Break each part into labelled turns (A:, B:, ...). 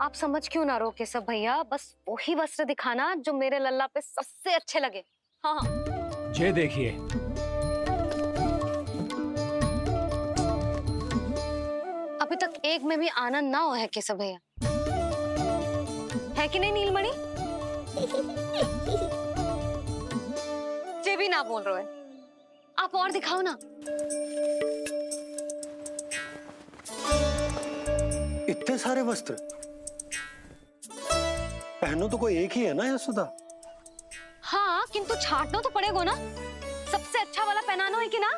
A: आप समझ क्यों ना रहो केशव भैया, बस वही वस्त्र दिखाना जो मेरे लल्ला पे सबसे अच्छे लगे। हाँ हाँ।
B: ये देखिए,
A: अभी तक एक में भी आनंद ना हो है केशव भैया, है कि नहीं नीलमणि? ये भी ना बोल रहे हो, आप और दिखाओ ना।
C: इतने सारे वस्त्र पहनो तो कोई एक ही है ना यशोदा?
A: हाँ, किंतु छांटना तो पड़ेगा ना, सबसे अच्छा वाला पहनाना है कि ना?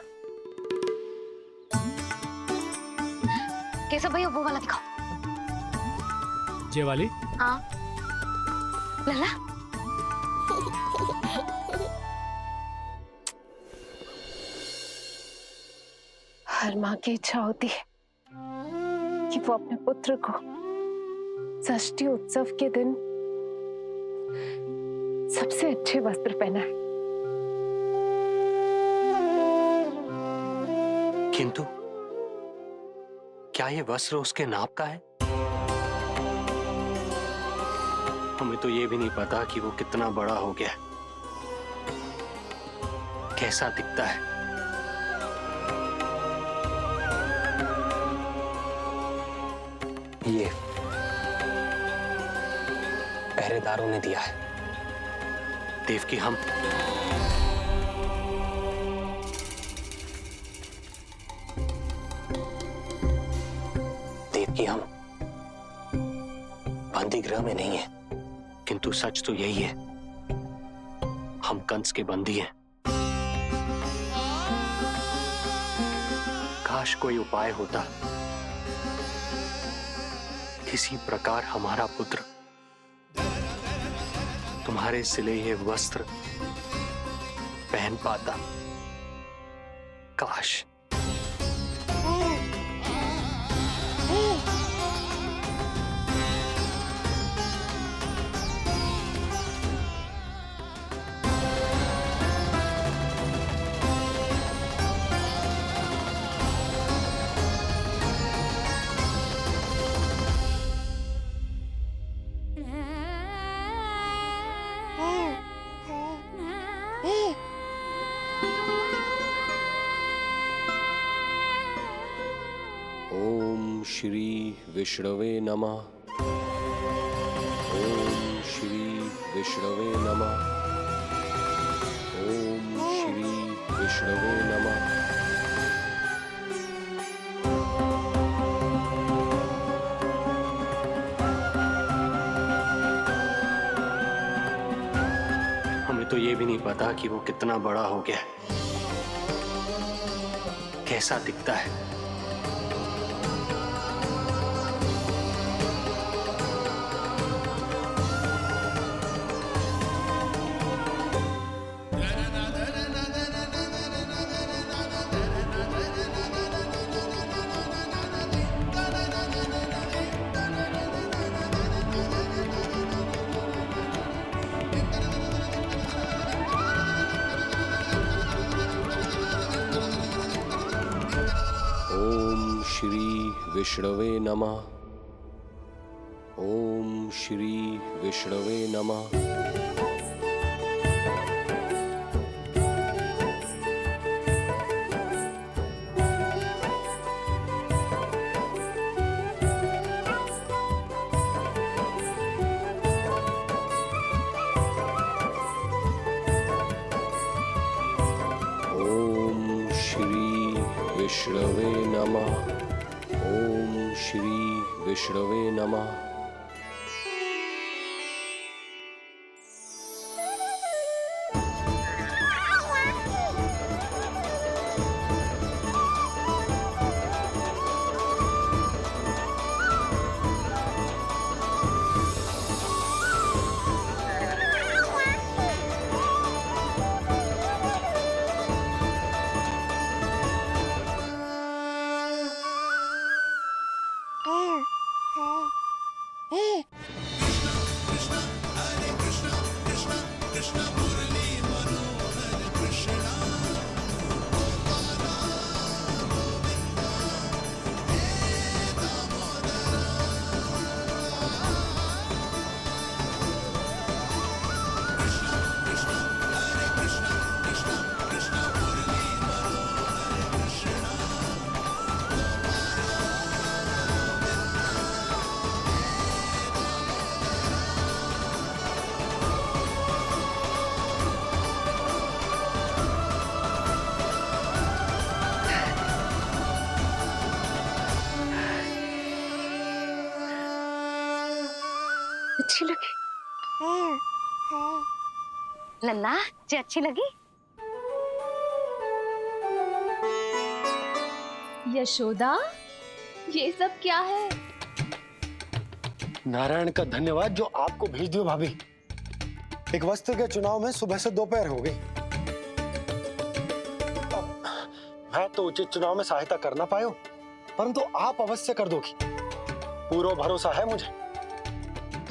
A: केशव भैया वो वाला दिखाओ।
B: ये वाली?
A: हाँ लल्ला।
D: हर माँ की इच्छा होती है कि वो अपने पुत्र को षष्ठी उत्सव के दिन सबसे अच्छे वस्त्र पहनाए।
C: किंतु क्या ये वस्त्र उसके नाप का है? हमें तो ये भी नहीं पता कि वो कितना बड़ा हो गया, कैसा दिखता है। ये पहरेदारों ने दिया है। देवकी, हम बंदी गृह में नहीं है, किंतु सच तो यही है, हम कंस के बंदी हैं। काश कोई उपाय होता, किसी प्रकार हमारा पुत्र तुम्हारे सिले ये वस्त्र पहन पाता। काश।
E: ओम श्री विष्णवे नमः। ओम श्री विष्णवे नमः। ओम श्री विष्णवे नमः।
C: हमें तो ये भी नहीं पता कि वो कितना बड़ा हो गया, कैसा दिखता है।
E: ओम श्री विष्णवे नमः। ओम श्री विष्णवे नमः। ओम श्री विष्णवे नमः। ओम श्री विष्णवे नमः।
A: अच्छी लगी लल्ला जी, अच्छी लगी।
D: यशोदा, ये सब क्या है?
F: नारायण का धन्यवाद जो आपको भेज दियो भाभी। एक वस्त्र के चुनाव में सुबह से दोपहर हो गई। अब मैं तो उचित चुनाव में सहायता कर ना पायो, परंतु आप अवश्य कर दोगी, पूरा भरोसा है मुझे।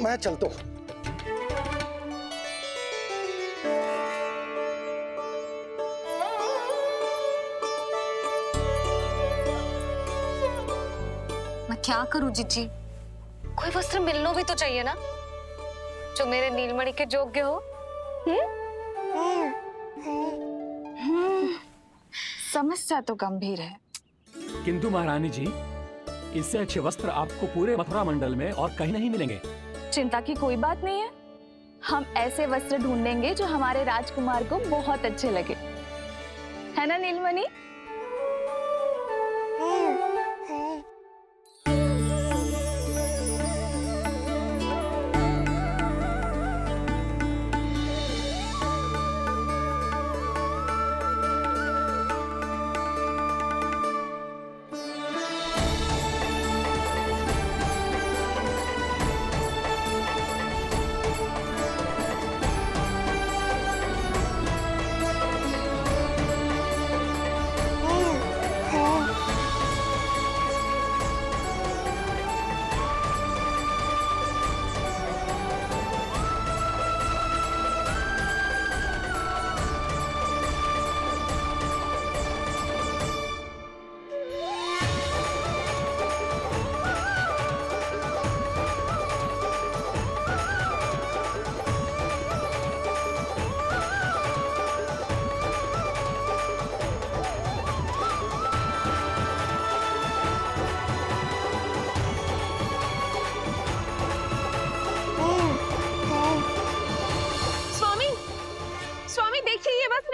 F: मैं चलता हूं।
A: मैं क्या करूं जीजी, कोई वस्त्र मिलना भी तो चाहिए ना जो मेरे नीलमणि के योग्य हो।
D: समस्या तो गंभीर है।
B: किंतु महारानी जी, इससे अच्छे वस्त्र आपको पूरे मथुरा मंडल में और कहीं नहीं मिलेंगे।
D: चिंता की कोई बात नहीं है, हम ऐसे वस्त्र ढूंढेंगे जो हमारे राजकुमार को बहुत अच्छे लगे, है ना नीलमणि?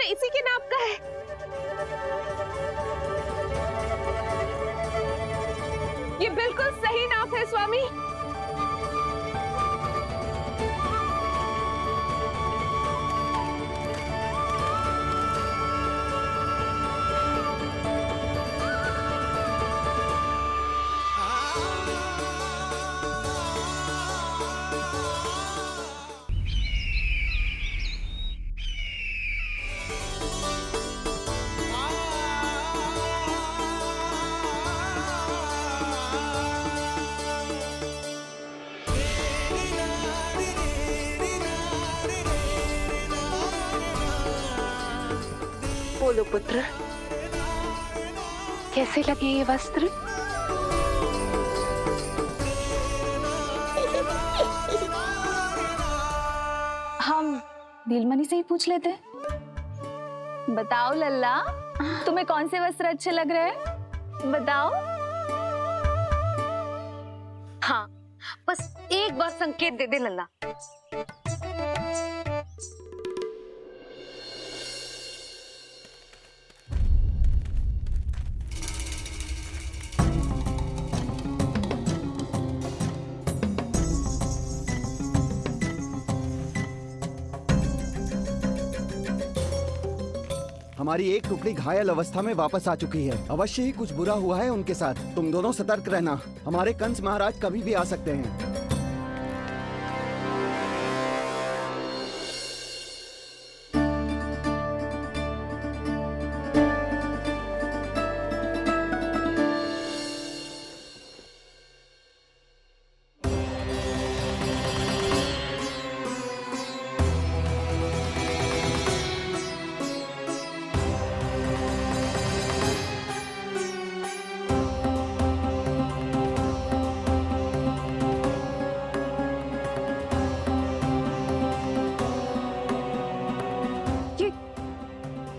D: इसी के नाप का है। ये बिल्कुल सही नाप है स्वामी। बोलो पुत्र, कैसे लगे ये वस्त्र? हम नीलमणि से ही पूछ लेते हैं। बताओ लल्ला, तुम्हें कौन से वस्त्र अच्छे लग रहे हैं? बताओ।
A: हाँ, बस एक बार संकेत दे दे लल्ला।
G: हमारी एक टुकड़ी घायल अवस्था में वापस आ चुकी है। अवश्य ही कुछ बुरा हुआ है उनके साथ। तुम दोनों सतर्क रहना, हमारे कंस महाराज कभी भी आ सकते हैं।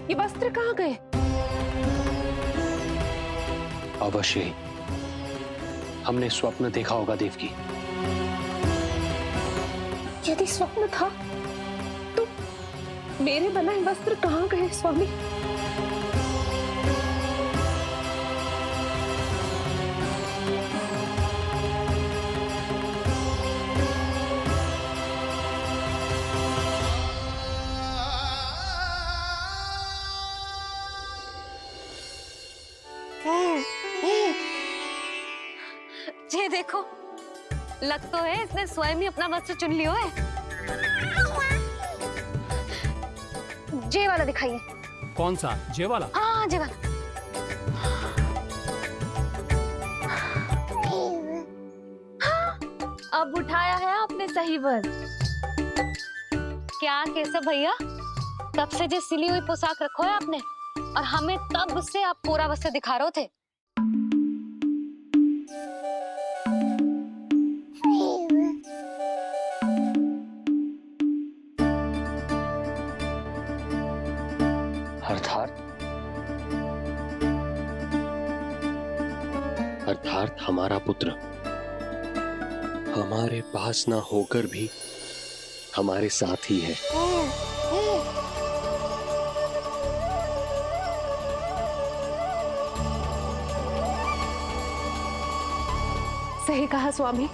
D: ये वस्त्र कहाँ गए?
C: अवश्य ही हमने स्वप्न देखा होगा देवकी।
D: यदि स्वप्न था तो मेरे बनाए वस्त्र कहाँ गए स्वामी?
A: लग तो है इसने स्वयं ही अपना वस्त्र चुन लियो है। जे वाला दिखाइए।
B: कौन सा? जे वाला?
A: हाँ जे वाला।
D: अब उठाया है आपने सही वस्त्र।
A: क्या केशव भैया, तब से जो सिली हुई पोशाक रखो है आपने, और हमें तब से आप पूरा वस्त्र दिखा रहे थे।
C: अर्थात हमारा पुत्र हमारे पास ना होकर भी हमारे साथ ही है।
H: सही कहा स्वामी,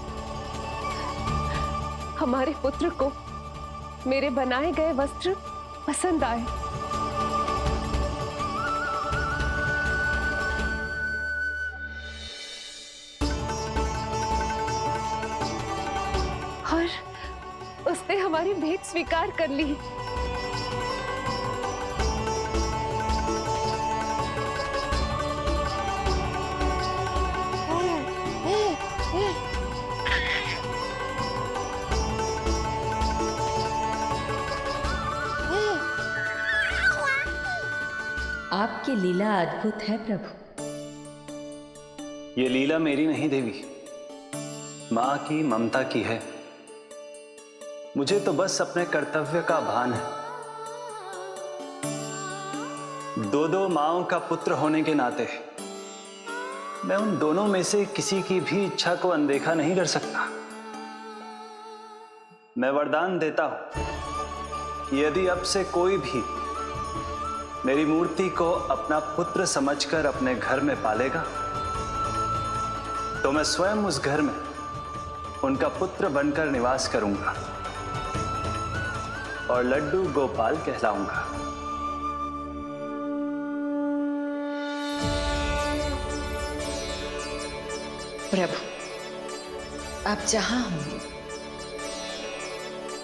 H: हमारे पुत्र को मेरे बनाए गए वस्त्र पसंद आए। और उसने हमारी भेंट स्वीकार कर ली।
I: आपकी लीला अद्भुत है प्रभु।
J: ये लीला मेरी नहीं देवी, मां की ममता की है। मुझे तो बस अपने कर्तव्य का भान है। दो माओं का पुत्र होने के नाते मैं उन दोनों में से किसी की भी इच्छा को अनदेखा नहीं कर सकता। मैं वरदान देता हूं कि यदि अब से कोई भी मेरी मूर्ति को अपना पुत्र समझकर अपने घर में पालेगा, तो मैं स्वयं उस घर में उनका पुत्र बनकर निवास करूंगा और लड्डू गोपाल कहलाऊंगा।
I: प्रभु, आप जहां होंगे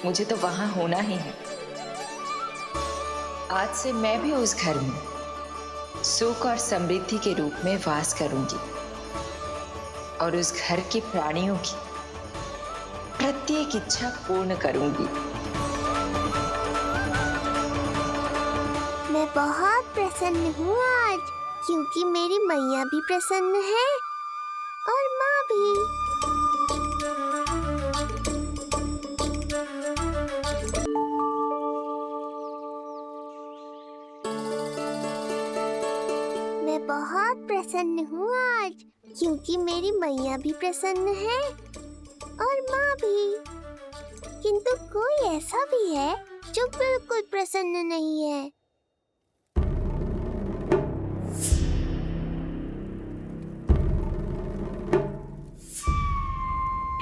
I: मुझे तो वहां होना ही है। आज से मैं भी उस घर में सुख और समृद्धि के रूप में वास करूंगी और उस घर के प्राणियों की प्रत्येक इच्छा पूर्ण करूंगी।
K: मैं बहुत प्रसन्न हूँ आज, क्योंकि मेरी मैया भी प्रसन्न है और माँ भी। मैं बहुत प्रसन्न हूँ आज, क्योंकि मेरी मैया भी प्रसन्न है और माँ भी। किंतु कोई ऐसा भी है जो बिल्कुल प्रसन्न नहीं है।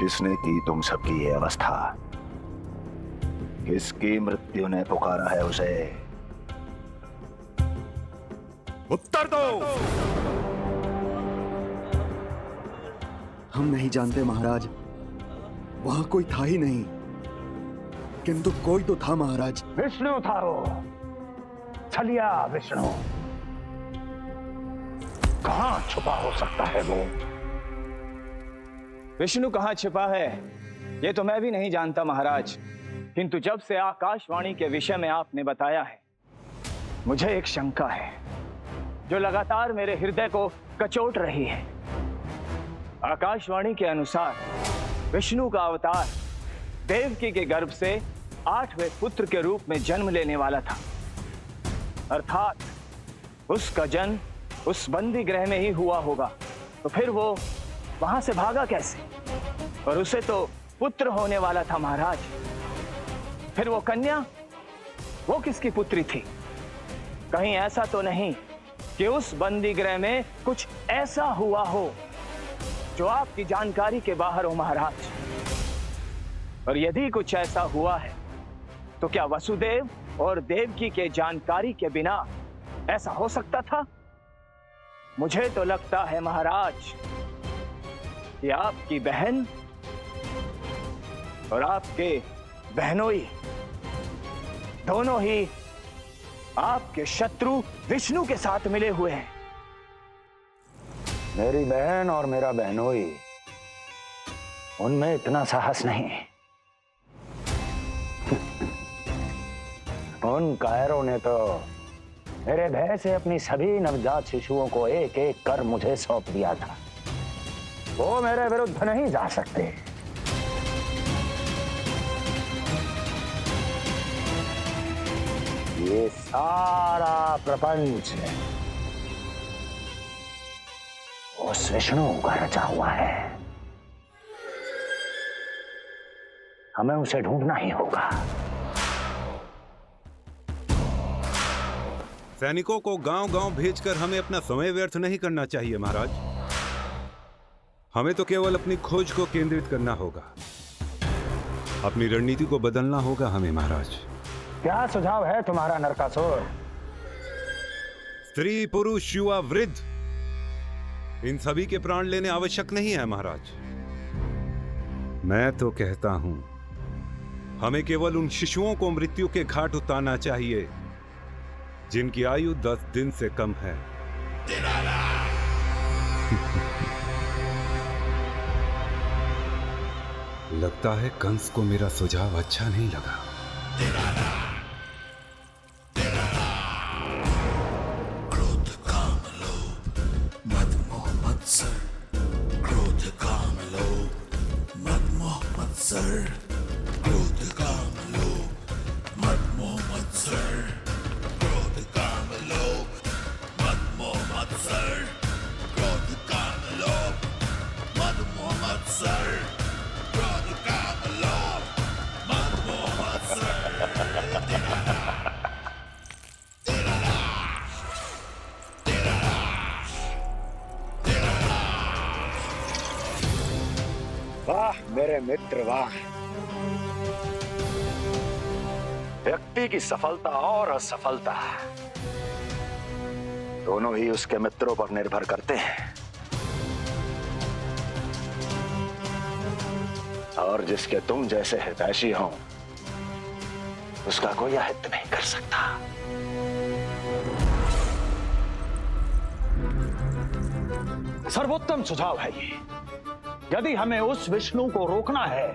L: किसने की तुम सबकी ये अवस्था? किसकी मृत्यु ने पुकारा है उसे? उत्तर दो।
G: हम नहीं जानते महाराज, वहां कोई था ही नहीं, किंतु कोई तो था महाराज।
L: विष्णु था वो, छलिया विष्णु। कहां छुपा हो सकता है वो?
M: विष्णु कहाँ छिपा है ये तो मैं भी नहीं जानता महाराज, किंतु जब से आकाशवाणी के विषय में आपने बताया है, मुझे एक शंका है जो लगातार मेरे हृदय को कचोट रही है। आकाशवाणी के अनुसार विष्णु का अवतार देवकी के गर्भ से 8वें पुत्र के रूप में जन्म लेने वाला था, अर्थात उसका जन्म उस बंदी गृह में ही हुआ होगा। तो फिर वो वहां से भागा कैसे? और उसे तो पुत्र होने वाला था महाराज। फिर वो कन्या, वो किसकी पुत्री थी? कहीं ऐसा तो नहीं कि उस बंदी गृह में कुछ ऐसा हुआ हो जो आपकी जानकारी के बाहर हो महाराज? और यदि कुछ ऐसा हुआ है तो क्या वसुदेव और देवकी के जानकारी के बिना ऐसा हो सकता था? मुझे तो लगता है महाराज कि आपकी बहन और आपके बहनोई दोनों ही आपके शत्रु विष्णु के साथ मिले हुए हैं।
L: मेरी बहन और मेरा बहनोई, उनमें इतना साहस नहीं। उन कायरों ने तो मेरे भय से अपनी सभी नवजात शिशुओं को एक एक कर मुझे सौंप दिया था। वो मेरे विरुद्ध नहीं जा सकते। ये सारा प्रपंच उस विष्णु का रचा हुआ है। हमें उसे ढूंढना ही होगा।
N: सैनिकों को गांव-गांव भेजकर हमें अपना समय व्यर्थ नहीं करना चाहिए महाराज। हमें तो केवल अपनी खोज को केंद्रित करना होगा। अपनी रणनीति को बदलना होगा हमें महाराज।
L: क्या सुझाव है तुम्हारा नरकासुर?
N: स्त्री, पुरुष, युवा, वृद्ध, इन सभी के प्राण लेने आवश्यक नहीं है महाराज। मैं तो कहता हूं हमें केवल उन शिशुओं को मृत्यु के घाट उतारना चाहिए जिनकी आयु 10 दिन से कम है। लगता है कंस को मेरा सुझाव अच्छा नहीं लगा।
O: क्रोध काम लोभ मद मोह मत्सर, क्रोध काम लोभ मद मोह मत्सर, क्रोध काम लोभ मद मोह मत्सर, क्रोध काम लोभ मद मोह मत्सर, क्रोध काम लोभ मद मोह मत्सर, क्रोध काम लोभ मद मोह मत्सर।
L: वाह मेरे मित्र वाह। व्यक्ति की सफलता और असफलता दोनों ही उसके मित्रों पर निर्भर करते हैं, और जिसके तुम जैसे हितैषी हो उसका कोई अहित नहीं कर सकता। सर्वोत्तम सुझाव है ये। यदि हमें उस विष्णु को रोकना है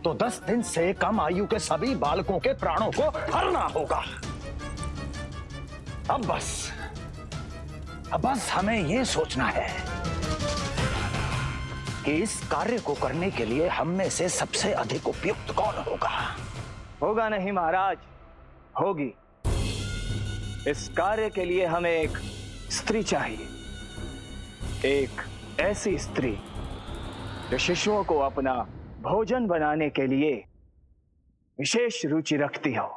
L: तो 10 दिन से कम आयु के सभी बालकों के प्राणों को हरना होगा। अब बस हमें यह सोचना है कि इस कार्य को करने के लिए हम में से सबसे अधिक उपयुक्त कौन होगा।
M: होगा नहीं महाराज, होगी। इस कार्य के लिए हमें एक स्त्री चाहिए, एक ऐसी स्त्री जो शिशुओं को अपना भोजन बनाने के लिए विशेष रुचि रखती हो।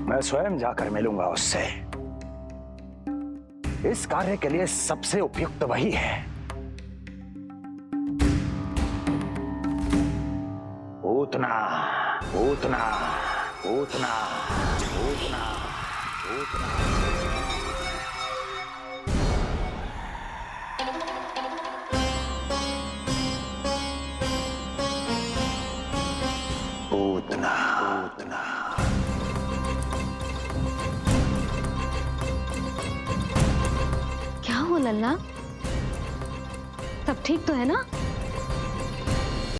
L: मैं स्वयं जाकर मिलूंगा उससे। इस कार्य के लिए सबसे उपयुक्त वही है। पूतना पूतना पूतना पूतना पूतना। पूतना पूतना।
A: क्या हुआ लल्ला? सब ठीक तो है ना?